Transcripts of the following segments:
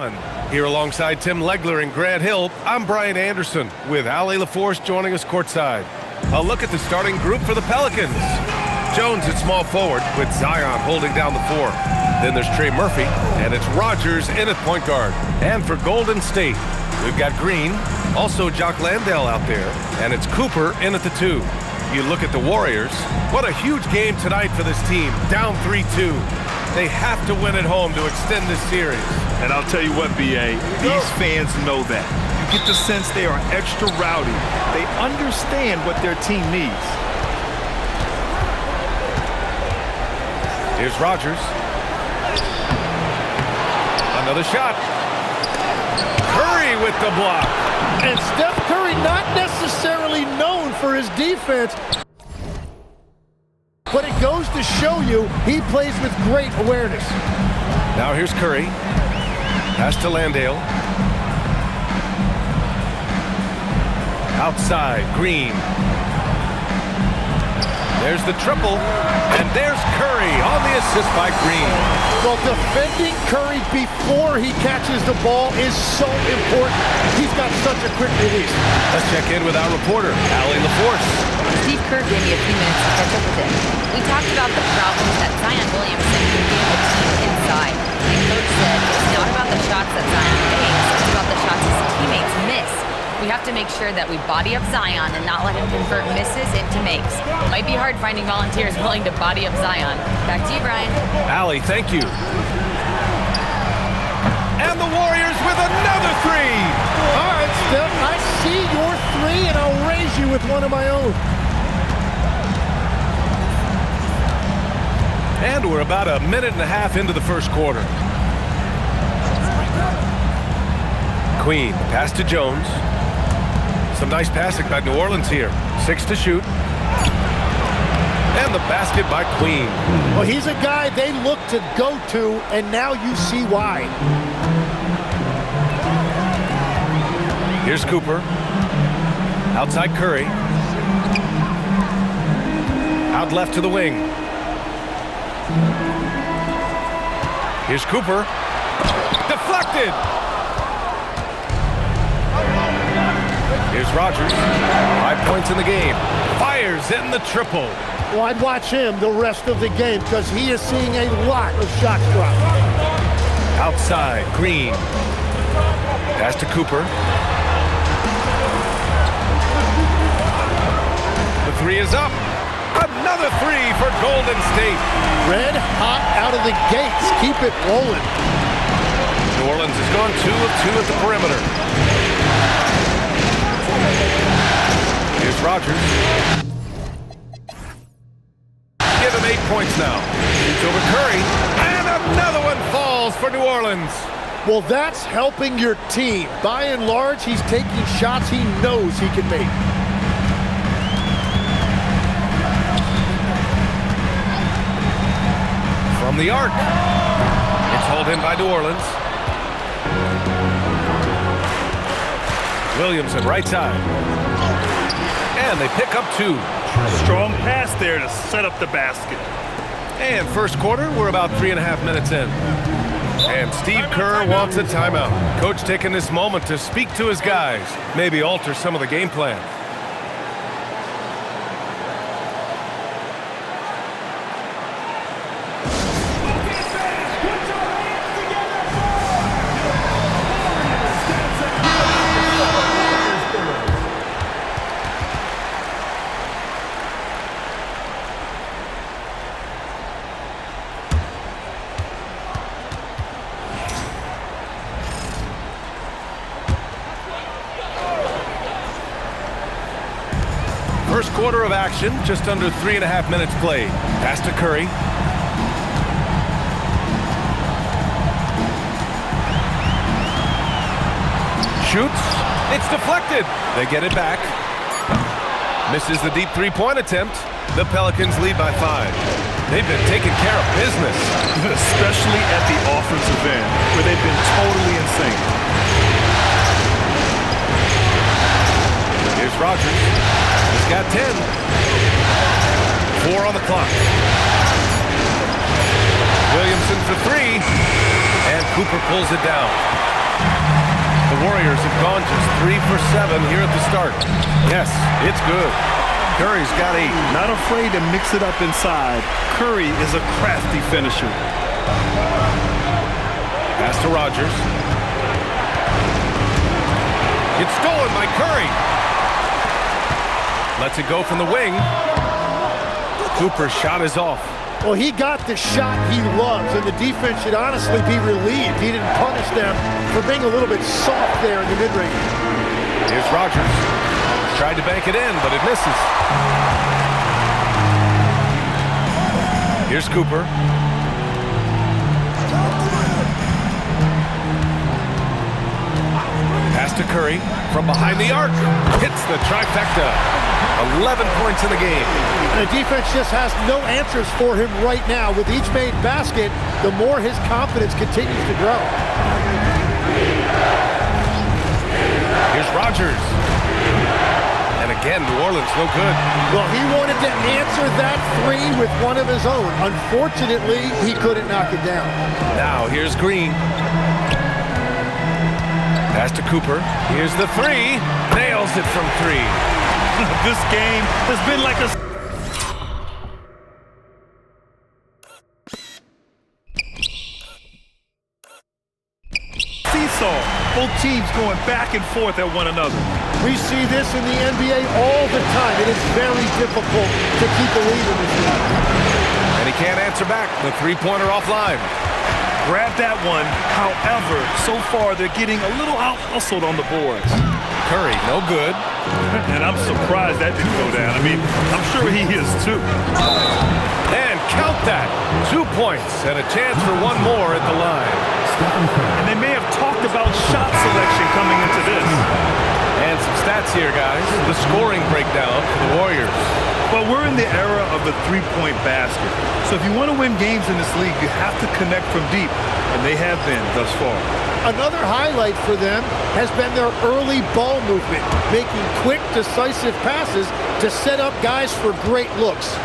Here alongside Tim Legler and Grant Hill, I'm Brian Anderson with Allie LaForce joining us courtside. A look at the starting group for the Pelicans. Jones at small forward with Zion holding down the four. Then there's Trey Murphy, and it's Rogers in at point guard. And for Golden State, we've got Green, also Jock Landale out there, and it's Cooper in at the two. You look at the Warriors, what a huge game tonight for this team, down 3-2. They have to win at home to extend this series. And I'll tell you what, B.A., these fans know that. You get the sense they are extra rowdy. They understand what their team needs. Here's Rogers. Another shot. Curry with the block. And Steph Curry not necessarily known for his defense, but it goes to show you he plays with great awareness. Now here's Curry. Pass to Landale. Outside, Green. There's the triple, and there's Curry on the assist by Green. Well, defending Curry before he catches the ball is so important. He's got such a quick release. Let's check in with our reporter, Allie LaForce. Steve Kerr gave me a few minutes to catch up with him. We talked about the problems that Zion Williamson can give the team inside. And Coach said it's not about the shots that Zion makes, it's about the shots his teammates miss. We have to make sure that we body up Zion and not let him convert misses into makes. Might be hard finding volunteers willing to body up Zion. Back to you, Brian. Allie, thank you. And the Warriors with another three. All right, Steph, I see your three, and I'll raise you with one of my own. And we're about a minute and a half into the first quarter. Queen, pass to Jones. Some nice passing by New Orleans here. 6 to shoot. And the basket by Queen. Well, he's a guy they look to go to, and now you see why. Here's Cooper. Outside Curry. Out left to the wing. Here's Cooper. Deflected! Here's Rogers. 5 points in the game. Fires in the triple. Well, I'd watch him the rest of the game because he is seeing a lot of shots drop. Outside, Green. Pass to Cooper. The three is up. Another three for Golden State. Red hot out of the gates. Keep it rolling. New Orleans has gone 2 of 2 at the perimeter. Here's Rogers. Give him 8 points now. Shoots over Curry. And another one falls for New Orleans. Well, that's helping your team. By and large, he's taking shots he knows he can make. From the arc. It's hauled in by New Orleans. Williamson, right side. And they pick up 2. Strong pass there to set up the basket. And first quarter, we're about 3.5 minutes in. And Steve Kerr wants a timeout. Coach taking this moment to speak to his guys, maybe alter some of the game plan. First quarter of action, just under 3.5 minutes played. Pass to Curry. Shoots. It's deflected. They get it back. Misses the deep three-point attempt. The Pelicans lead by 5. They've been taking care of business. Especially at the offensive end, where they've been totally insane. Here's Rogers. He's got 10. 4 on the clock. Williamson for 3. And Cooper pulls it down. Warriors have gone just 3 for 7 here at the start. Yes, it's good. Curry's got 8. Not afraid to mix it up inside. Curry is a crafty finisher. Pass to Rogers. It's stolen by Curry. Lets it go from the wing. Cooper's shot is off. Well, he got the shot he loves, and the defense should honestly be relieved. He didn't punish them for being a little bit soft there in the mid-range. Here's Rogers. Tried to bank it in, but it misses. Here's Cooper. Pass to Curry from behind the arc. Hits the trifecta. 11 points in the game. And the defense just has no answers for him right now. With each made basket, the more his confidence continues to grow. Here's Rogers. And again, New Orleans no good. Well, he wanted to answer that three with one of his own. Unfortunately, he couldn't knock it down. Now, here's Green. Pass to Cooper. Here's the three. Nails it from 3. This game has been like a seesaw. Both teams going back and forth at one another. We see this in the NBA all the time. It is very difficult to keep a lead in this league. And he can't answer back. The three-pointer offline. Grab that one. However, so far they're getting a little out-hustled on the boards. Curry, no good. And I'm surprised that didn't go down. I mean, I'm sure he is too. And count that. 2 points and a chance for one more at the line. And they may have talked about shot selection coming into this. And some stats here, guys. The scoring breakdown for the Warriors. Well, we're in the era of the three-point basket. So if you want to win games in this league, you have to connect from deep. And they have been thus far. Another highlight for them has been their early ball movement, making quick, decisive passes to set up guys for great looks.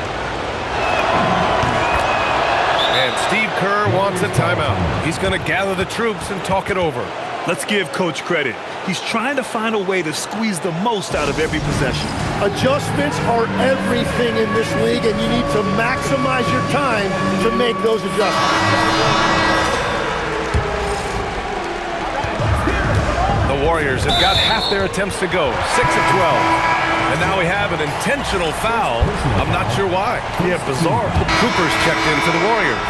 And Steve Kerr wants a timeout. He's going to gather the troops and talk it over. Let's give Coach credit. He's trying to find a way to squeeze the most out of every possession. Adjustments are everything in this league, and you need to maximize your time to make those adjustments. The Warriors have got half their attempts to go, 6 of 12. And now we have an intentional foul. I'm not sure why. Yeah, bizarre. Cooper's checked in for the Warriors.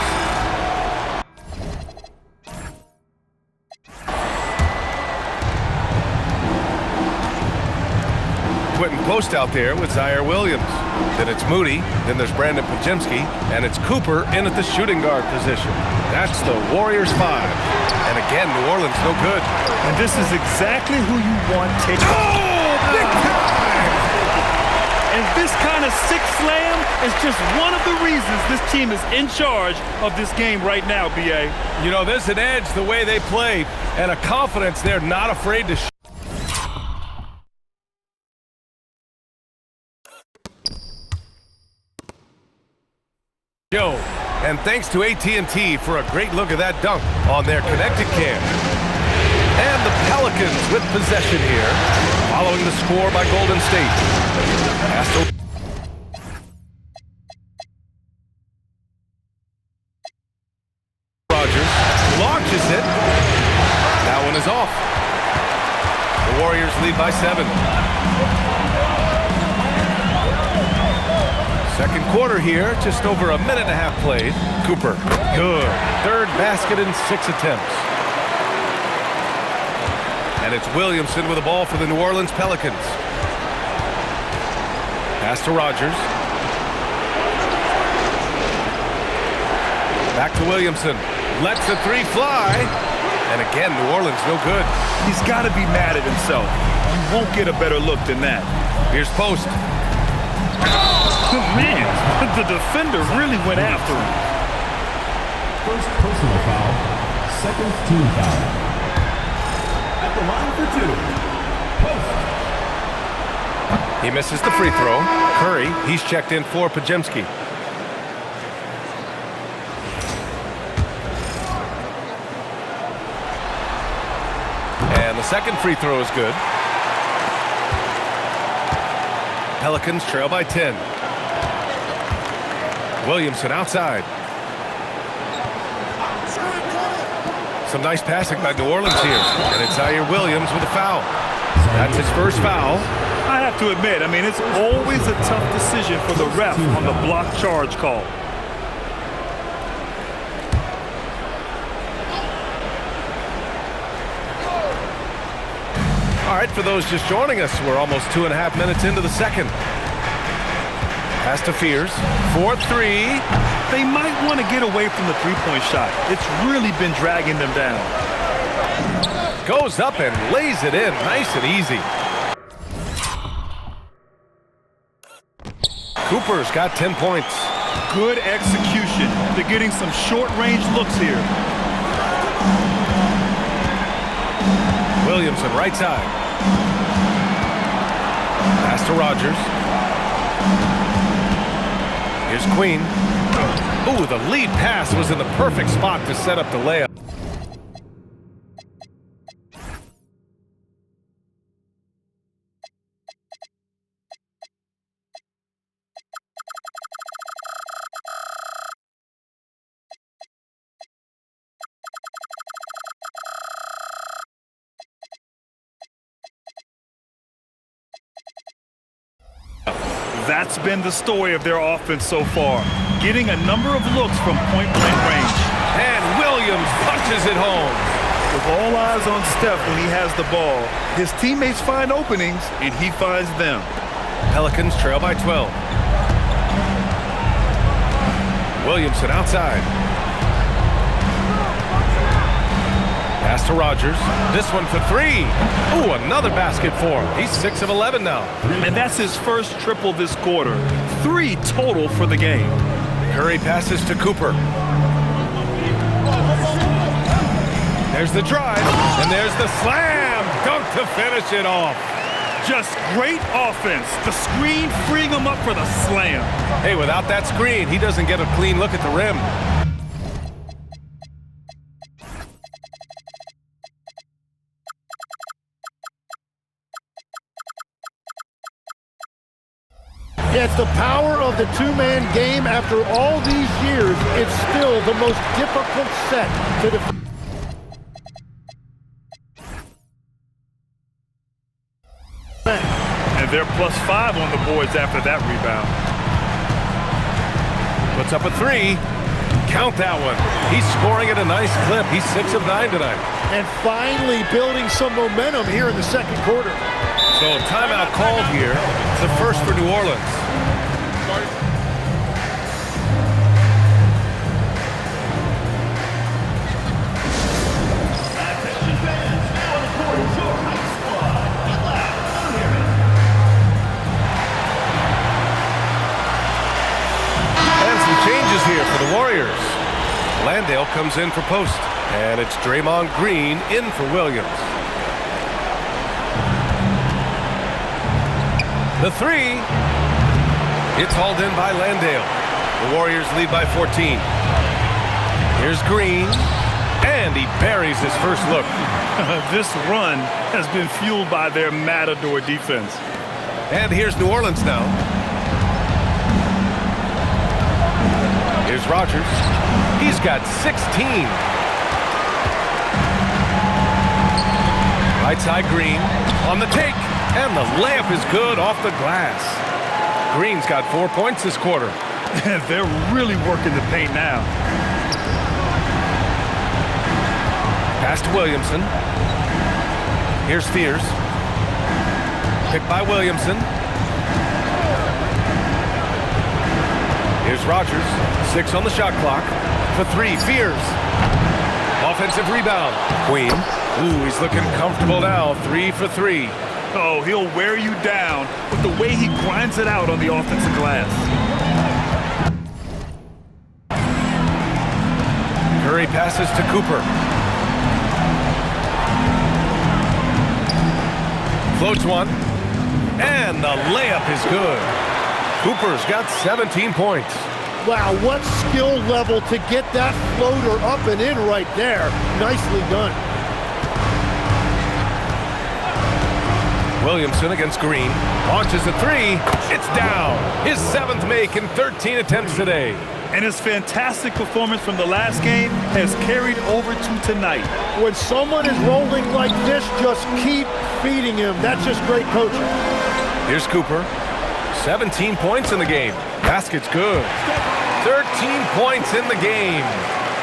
Quentin Post out there with Zaire Williams. Then it's Moody. Then there's Brandon Pajemski. And it's Cooper in at the shooting guard position. That's the Warriors 5. And again, New Orleans no good. And this is exactly who you want taking. Oh, big time! And this kind of six slam is just one of the reasons this team is in charge of this game right now, B.A. You know, there's an edge the way they play and a confidence they're not afraid to shoot. And thanks to AT&T for a great look at that dunk on their connected cam. And the Pelicans with possession here, following the score by Golden State. Pass to Rogers, launches it. That one is off. The Warriors lead by 7. Second quarter here, just over a minute and a half played. Cooper, good. Third basket in 6 attempts. And it's Williamson with the ball for the New Orleans Pelicans. Pass to Rogers. Back to Williamson. Lets the three fly. And again, New Orleans no good. He's got to be mad at himself. You won't get a better look than that. Here's Post. Man, the defender really went after him. First personal foul, second team foul. At the line for 2, Post. He misses the free throw. Curry, he's checked in for Pajemski. And And the second free throw is good. Pelicans trail by 10. Williamson outside. Some nice passing by New Orleans here. And it's Zaire Williams with a foul. That's his first foul. I have to admit, it's always a tough decision for the ref on the block charge call. All right, for those just joining us, we're almost 2.5 minutes into the second. Pass to Fears. 4-3. They might want to get away from the three-point shot. It's really been dragging them down. Goes up and lays it in, nice and easy. Cooper's got 10 points. Good execution. They're getting some short-range looks here. Williamson, right side. Pass to Rogers. Here's Queen. Ooh, the lead pass was in the perfect spot to set up the layup. That's been the story of their offense so far, getting a number of looks from point-blank range. And Williams punches it home. With all eyes on Steph when he has the ball, his teammates find openings, and he finds them. Pelicans trail by 12. Williamson outside. Pass to Rogers. This one for three. Ooh, another basket for him. He's 6 of 11 now. And that's his first triple this quarter. 3 total for the game. Curry passes to Cooper. There's the drive, and there's the slam. Dunk to finish it off. Just great offense. The screen freeing him up for the slam. Hey, without that screen, he doesn't get a clean look at the rim. Yeah, it's the power of the two-man game. After all these years, it's still the most difficult set to defend. And they're +5 on the boards after that rebound. Puts up a 3. Count that one. He's scoring at a nice clip. He's 6 of 9 tonight. And finally building some momentum here in the second quarter. So timeout called here. It's the first for New Orleans. Here for the Warriors. Landale comes in for post, and it's Draymond Green in for Williams. The 3. It's hauled in by Landale. The Warriors lead by 14. Here's Green, and he buries his first look. This run has been fueled by their Matador defense. And here's New Orleans now. Here's Rogers. He's got 16. Right side Green on the take. And the layup is good off the glass. Green's got 4 points this quarter. They're really working the paint now. Pass to Williamson. Here's Fears. Picked by Williamson. Here's Rogers. 6 on the shot clock. For 3, Fears. Offensive rebound. Queen. Ooh, he's looking comfortable now. 3 for 3. Oh, he'll wear you down with the way he grinds it out on the offensive glass. Curry passes to Cooper. Floats one. And the layup is good. Cooper's got 17 points. Wow, what skill level to get that floater up and in right there. Nicely done. Williamson against Green. Launches a three. It's down. His 7th make in 13 attempts today. And his fantastic performance from the last game has carried over to tonight. When someone is rolling like this, just keep feeding him. That's just great coaching. Here's Cooper. 17 points in the game. Basket's good. 13 points in the game.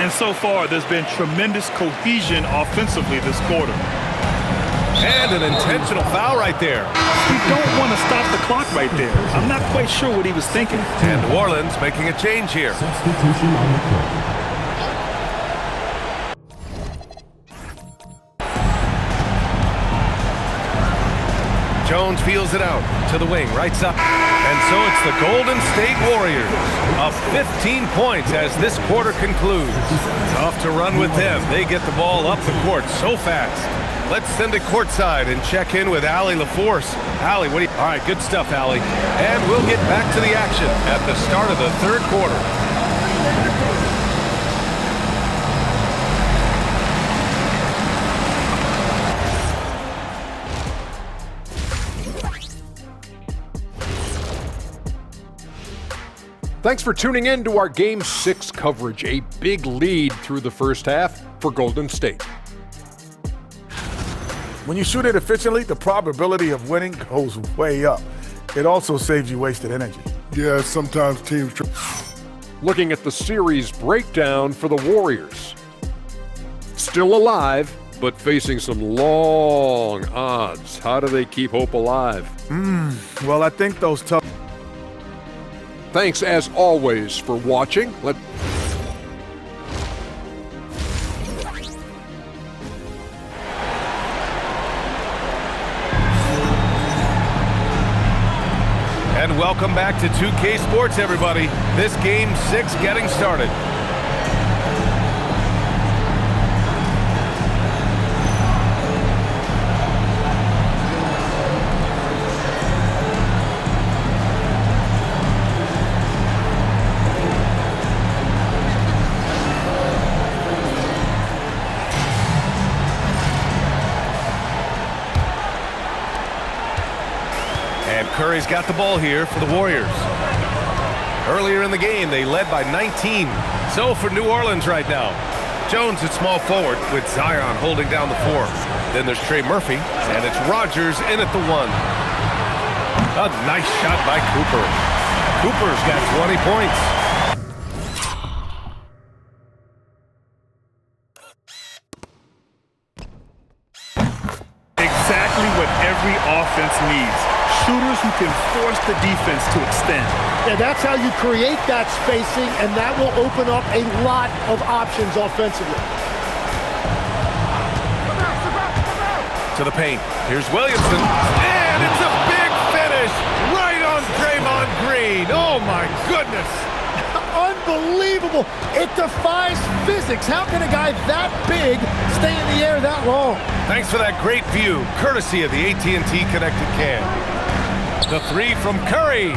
And so far, there's been tremendous cohesion offensively this quarter. And an intentional foul right there. We don't want to stop the clock right there. I'm not quite sure what he was thinking. And New Orleans making a change here. Substitution on the court. Jones feels it out to the wing, right side. And so it's the Golden State Warriors up 15 points as this quarter concludes. Tough to run with them. They get the ball up the court so fast. Let's send it courtside and check in with Allie LaForce. Allie, what do you... All right, good stuff, Allie. And we'll get back to the action at the start of the third quarter. Thanks for tuning in to our Game 6 coverage. A big lead through the first half for Golden State. When you shoot it efficiently, the probability of winning goes way up. It also saves you wasted energy. Yeah, sometimes teams... Looking at the series breakdown for the Warriors. Still alive, but facing some long odds. How do they keep hope alive? Well, I think those tough... Thanks, as always, for watching. And welcome back to 2K Sports, everybody. This Game 6 getting started. Curry's got the ball here for the Warriors. Earlier in the game, they led by 19. So for New Orleans right now, Jones at small forward with Zion holding down the 4. Then there's Trey Murphy, and it's Rogers in at the 1. A nice shot by Cooper. Cooper's got 20 points. Exactly what every offense needs. Shooters who can force the defense to extend. Yeah, that's how you create that spacing, and that will open up a lot of options offensively. To the paint. Here's Williamson. And it's a big finish right on Draymond Green. Oh, my goodness. Unbelievable. It defies physics. How can a guy that big stay in the air that long? Thanks for that great view, courtesy of the AT&T Connected Cam. The 3 from Curry.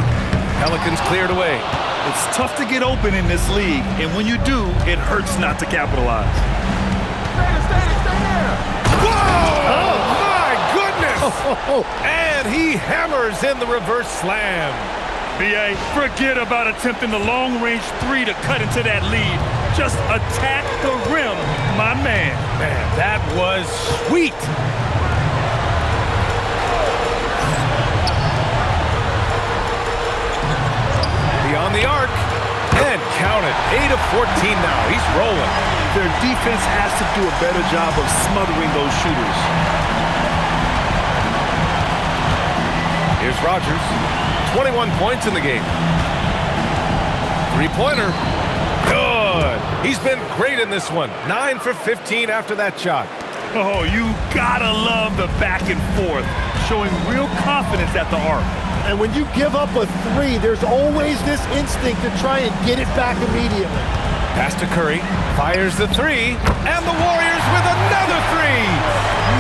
Pelicans cleared away. It's tough to get open in this league, and when you do, it hurts not to capitalize. Stay there. Whoa! Oh, my goodness! And he hammers in the reverse slam. B.A., forget about attempting the long-range 3 to cut into that lead. Just attack the rim, my man. Man, that was sweet. Beyond the arc, and count it. 8 of 14 now. He's rolling. Their defense has to do a better job of smothering those shooters. Here's Rogers. 21 points in the game. Three-pointer. Good. He's been great in this one. 9 for 15 after that shot. Oh, you gotta love the back and forth, showing real confidence at the arc. And when you give up a 3, there's always this instinct to try and get it back immediately. Pass to Curry. Fires the 3. And the Warriors with another 3.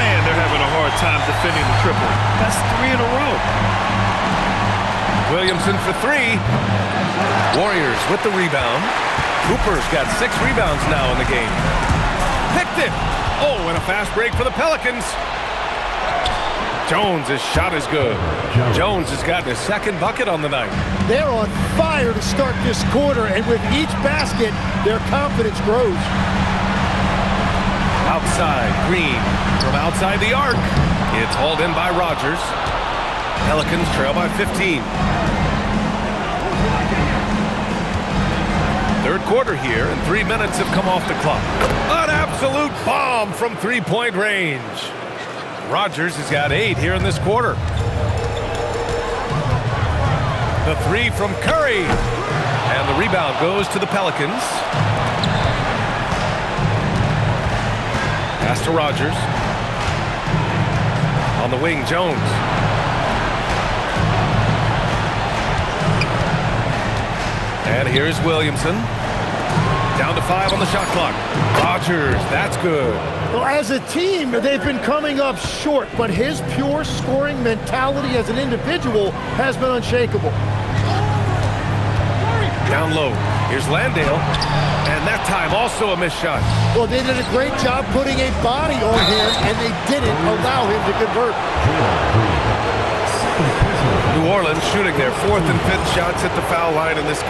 Man, they're having a hard time defending the triple. That's 3 in a row. Williamson for 3. Warriors with the rebound. Cooper's got 6 rebounds now in the game. Picked it. Oh, and a fast break for the Pelicans. Jones' shot is good. Jones has gotten his second bucket on the night. They're on fire to start this quarter, and with each basket, their confidence grows. Outside, Green from outside the arc. It's hauled in by Rogers. Pelicans trail by 15. Third quarter here, and 3 minutes have come off the clock. An absolute bomb from three-point range. Rogers has got 8 here in this quarter. The three from Curry. And the rebound goes to the Pelicans. Pass to Rogers. On the wing, Jones. And here's Williamson. Down to 5 on the shot clock. Rogers, that's good. Well, as a team, they've been coming up short, but his pure scoring mentality as an individual has been unshakable. Down low. Here's Landale. And that time also a missed shot. Well, they did a great job putting a body on him, and they didn't allow him to convert. New Orleans shooting their 4th and 5th shots at the foul line in this.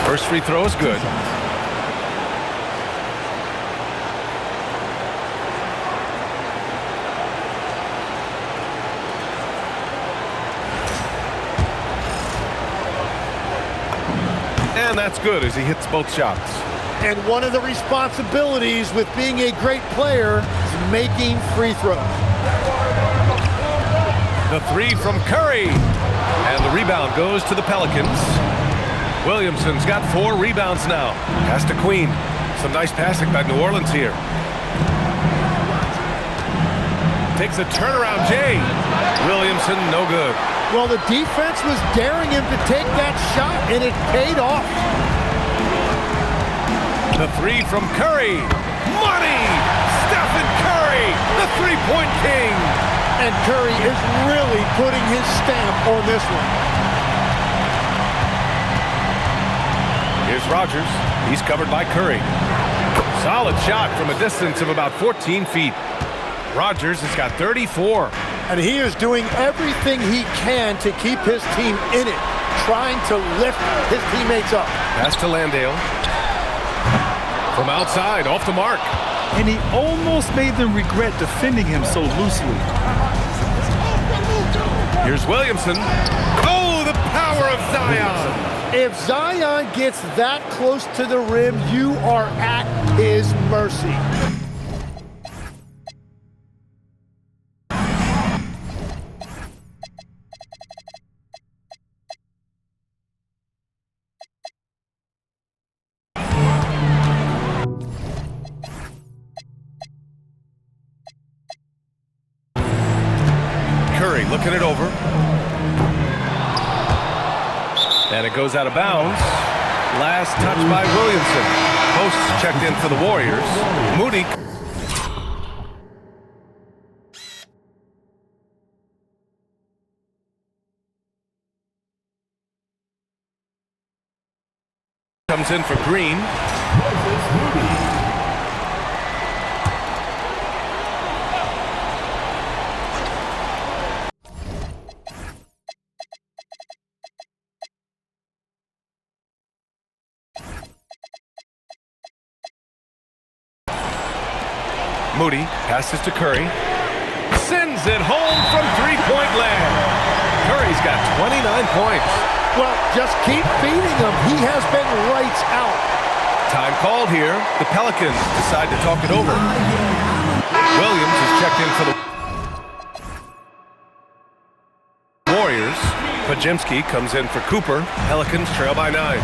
First free throw is good. And that's good as he hits both shots. And one of the responsibilities with being a great player is making free throws. The three from Curry. And the rebound goes to the Pelicans. Williamson's got 4 rebounds now. Pass to Queen. Some nice passing by New Orleans here. Takes a turnaround, Jay. Williamson, no good. Well, the defense was daring him to take that shot, and it paid off. The three from Curry. Money! Stephen Curry, the three-point king. And Curry is really putting his stamp on this one. Here's Rogers. He's covered by Curry. Solid shot from a distance of about 14 feet. Rogers has got 34. And he is doing everything he can to keep his team in it, trying to lift his teammates up. Pass to Landale. From outside, off the mark. And he almost made them regret defending him so loosely. Here's Williamson. Oh, the power of Zion. If Zion gets that close to the rim, you are at his mercy. Curry looking it over. And it goes out of bounds. Last touch by Williamson. Posts checked in for the Warriors. Moody. Comes in for Green. Moody passes to Curry. Sends it home from three-point land. Curry's got 29 points. Well, just keep feeding him. He has been lights out. Time called here. The Pelicans decide to talk it over. Williams is checked in Pajimski comes in for Cooper. Pelicans trail by 9.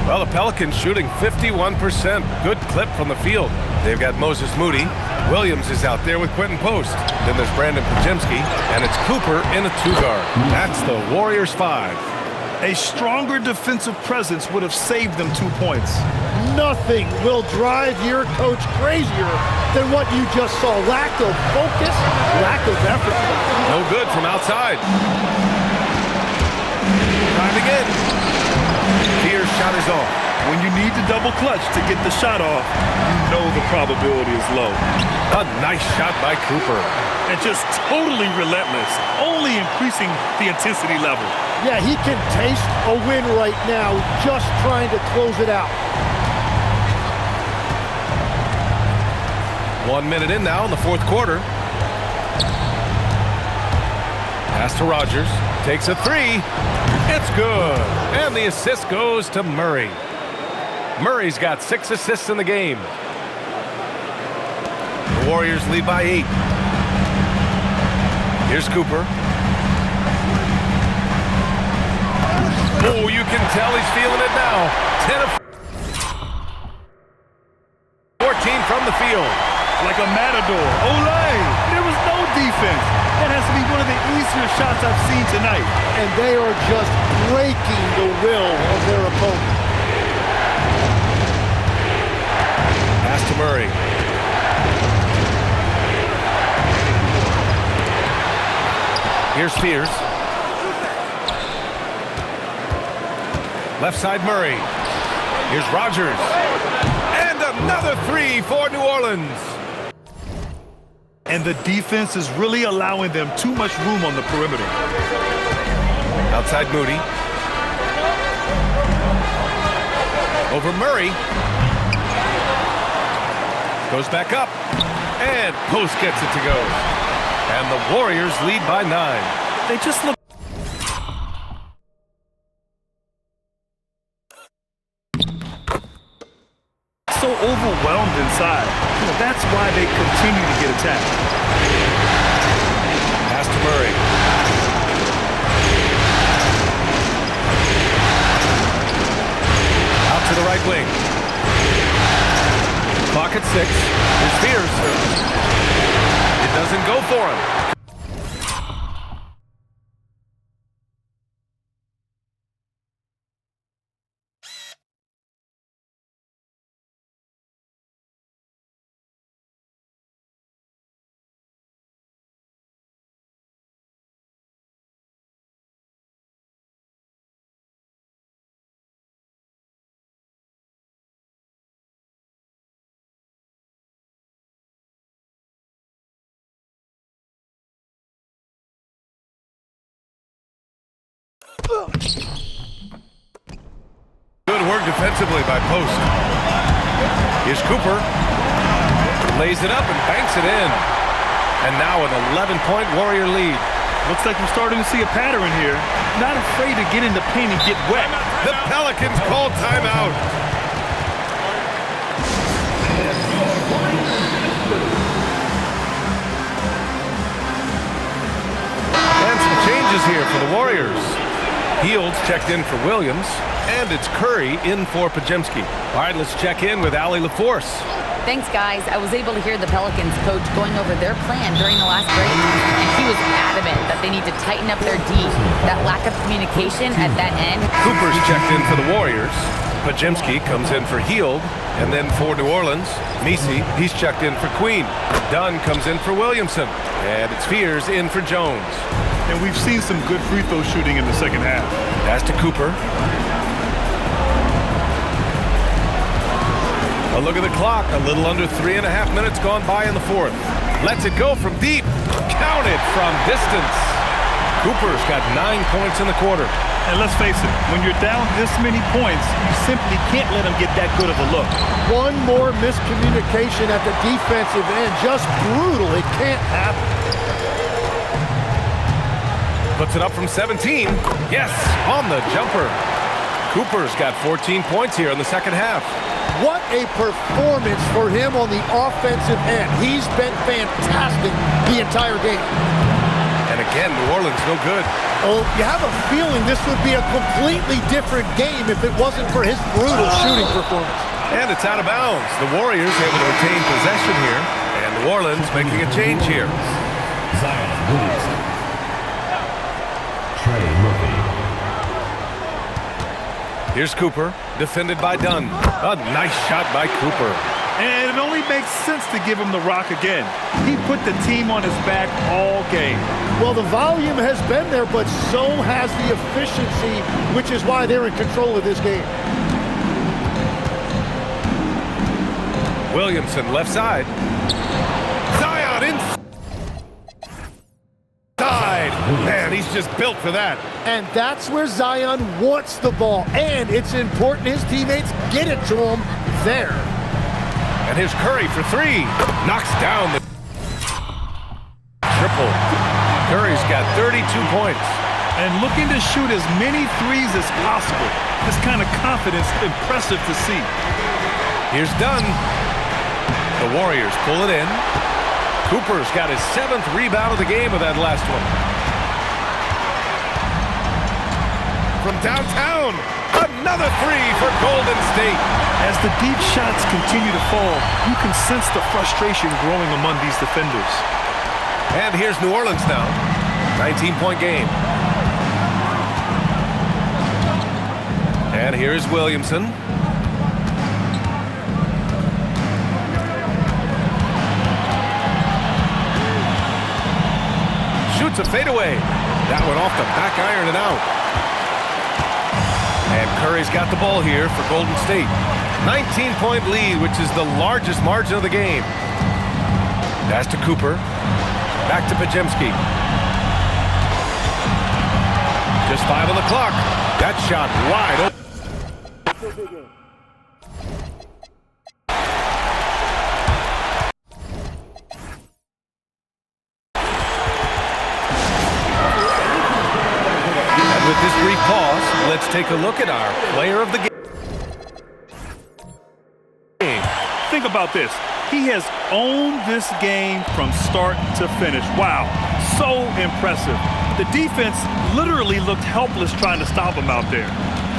Well, the Pelicans shooting 51%. Good clip from the field. They've got Moses Moody. Williams is out there with Quentin Post. Then there's Brandon Pajimski, and it's Cooper in a 2-guard. That's the Warriors 5. A stronger defensive presence would have saved them 2 points. Nothing will drive your coach crazier than what you just saw. Lack of focus, lack of effort. No good from outside. Time again. Pierce's shot is off. When you need to double clutch to get the shot off, you know the probability is low. A nice shot by Cooper. And just totally relentless, only increasing the intensity level. Yeah, he can taste a win right now, just trying to close it out. 1 minute in now in the fourth quarter. Pass to Rogers. Takes a 3. It's good. And the assist goes to Murray. Murray's got 6 assists in the game. The Warriors lead by 8. Here's Cooper. Oh, you can tell he's feeling it now. 10 of 14 from the field. Like a matador. Olay! There was no defense. That has to be one of the easier shots I've seen tonight. And they are just breaking the will of their opponent. Pass to Murray. Here's Spears. Left side Murray. Here's Rogers. And another 3 for New Orleans. And the defense is really allowing them too much room on the perimeter. Outside Moody. Over Murray. Goes back up. And Post gets it to go. And the Warriors lead by 9. They just look so overwhelmed inside. That's why they continue to get attacked. Pass to Murray. Out to the right wing. Clock at 6. Here's Spears. It doesn't go for him. Good work defensively by Post. Here's Cooper. Lays it up and banks it in. And now an 11-point Warrior lead. Looks like we're starting to see a pattern here. Not afraid to get in the paint and get wet. The Pelicans call timeout. And some changes here for the Warriors. Heald's checked in for Williams, and it's Curry in for Pajimski. All right, let's check in with Allie LaForce. Thanks, guys. I was able to hear the Pelicans coach going over their plan during the last break, and he was adamant that they need to tighten up their D. That lack of communication at that end. Cooper's checked in for the Warriors. Pajimski comes in for Hield, and then for New Orleans, Messi, he's checked in for Queen. Dunn comes in for Williamson, and it's Spears in for Jones. And we've seen some good free throw shooting in the second half. Pass to Cooper. A look at the clock. A little under 3.5 minutes gone by in the fourth. Lets it go from deep. Counted from distance. Cooper's got 9 points in the quarter. And let's face it, when you're down this many points, you simply can't let them get that good of a look. One more miscommunication at the defensive end. Just brutal. It can't happen. Puts it up from 17. Yes, on the jumper. Cooper's got 14 points here in the second half. What a performance for him on the offensive end. He's been fantastic the entire game. And again, New Orleans no good. Oh, you have a feeling this would be a completely different game if it wasn't for his brutal shooting performance. And it's out of bounds. The Warriors able to retain possession here, and New Orleans making a change here. Zion Williamson. Trey Murphy. Here's Cooper, defended by Dunn. A nice shot by Cooper. And it only makes sense to give him the rock again. He put the team on his back all game. Well, the volume has been there, but so has the efficiency, which is why they're in control of this game. Williamson, left side. Zion inside. Man, he's just built for that. And that's where Zion wants the ball. And it's important his teammates get it to him there. And here's Curry for three. Knocks down the triple. Curry's got 32 points. And looking to shoot as many threes as possible. This kind of confidence, impressive to see. Here's Dunn. The Warriors pull it in. Cooper's got his 7th rebound of the game with that last one. From downtown, another three for Golden State. As the deep shots continue to fall, you can sense the frustration growing among these defenders. And here's New Orleans now. 19-point game. And here's Williamson. Shoots a fadeaway. That one off the back iron and out. And Curry's got the ball here for Golden State. 19-point lead, which is the largest margin of the game. Pass to Cooper. Back to Pajemski. Just 5 on the clock. That shot wide open. And with this brief pause, let's take a look at our player of the game. Think about this. He has owned this game from start to finish. Wow, so impressive. The defense literally looked helpless trying to stop him out there.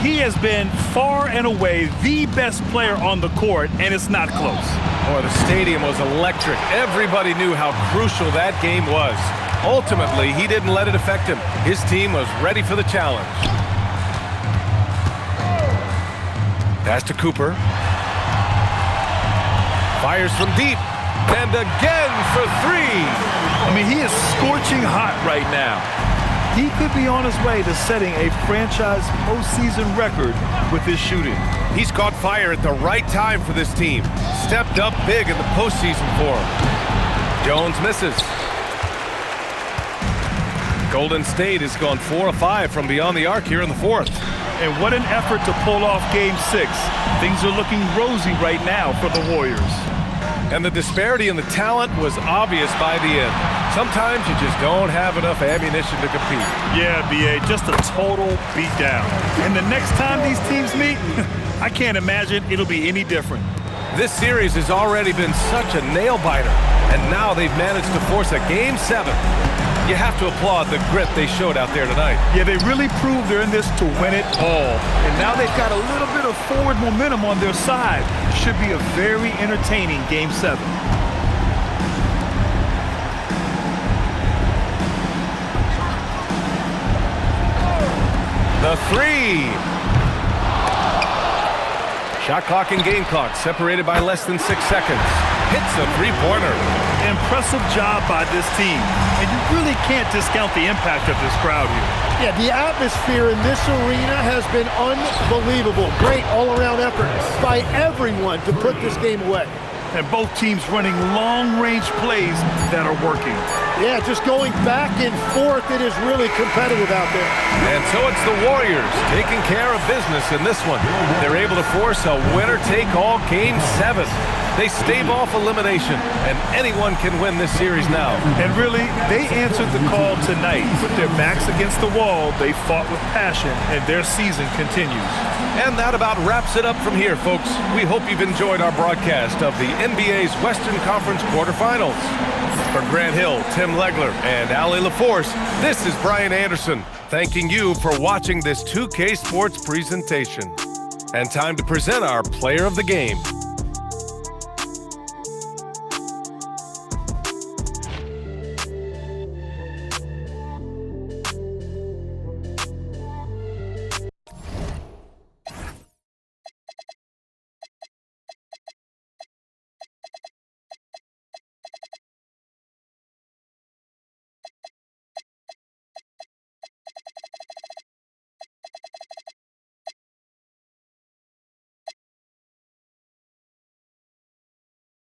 He has been far and away the best player on the court, and it's not close. Boy, the stadium was electric. Everybody knew how crucial that game was. Ultimately, he didn't let it affect him. His team was ready for the challenge. Pass to Cooper. Fires from deep, and again for three. I mean, he is scorching hot right now. He could be on his way to setting a franchise postseason record with his shooting. He's caught fire at the right time for this team. Stepped up big in the postseason for him. Jones misses. Golden State has gone 4 of 5 from beyond the arc here in the fourth. And what an effort to pull off Game 6. Things are looking rosy right now for the Warriors. And the disparity in the talent was obvious by the end. Sometimes you just don't have enough ammunition to compete. Yeah, B.A., just a total beatdown. And the next time these teams meet, I can't imagine it'll be any different. This series has already been such a nail-biter, and now they've managed to force a Game 7. You have to applaud the grit they showed out there tonight. Yeah, they really proved they're in this to win it all. And now they've got a little bit of forward momentum on their side. Should be a very entertaining Game 7. The three. Shot clock and game clock separated by less than 6 seconds. Hits a three-pointer. Impressive job by this team. And you really can't discount the impact of this crowd here. Yeah, the atmosphere in this arena has been unbelievable. Great all-around effort by everyone to put this game away. And both teams running long-range plays that are working. Yeah, just going back and forth, it is really competitive out there. And so it's the Warriors taking care of business in this one. They're able to force a winner-take-all Game 7. They stave off elimination, and anyone can win this series now. And really, they answered the call tonight. With their backs against the wall, they fought with passion, and their season continues. And that about wraps it up from here, folks. We hope you've enjoyed our broadcast of the NBA's Western Conference quarterfinals. For Grant Hill, Tim Legler, and Allie LaForce, this is Brian Anderson, thanking you for watching this 2K Sports presentation. And time to present our player of the game.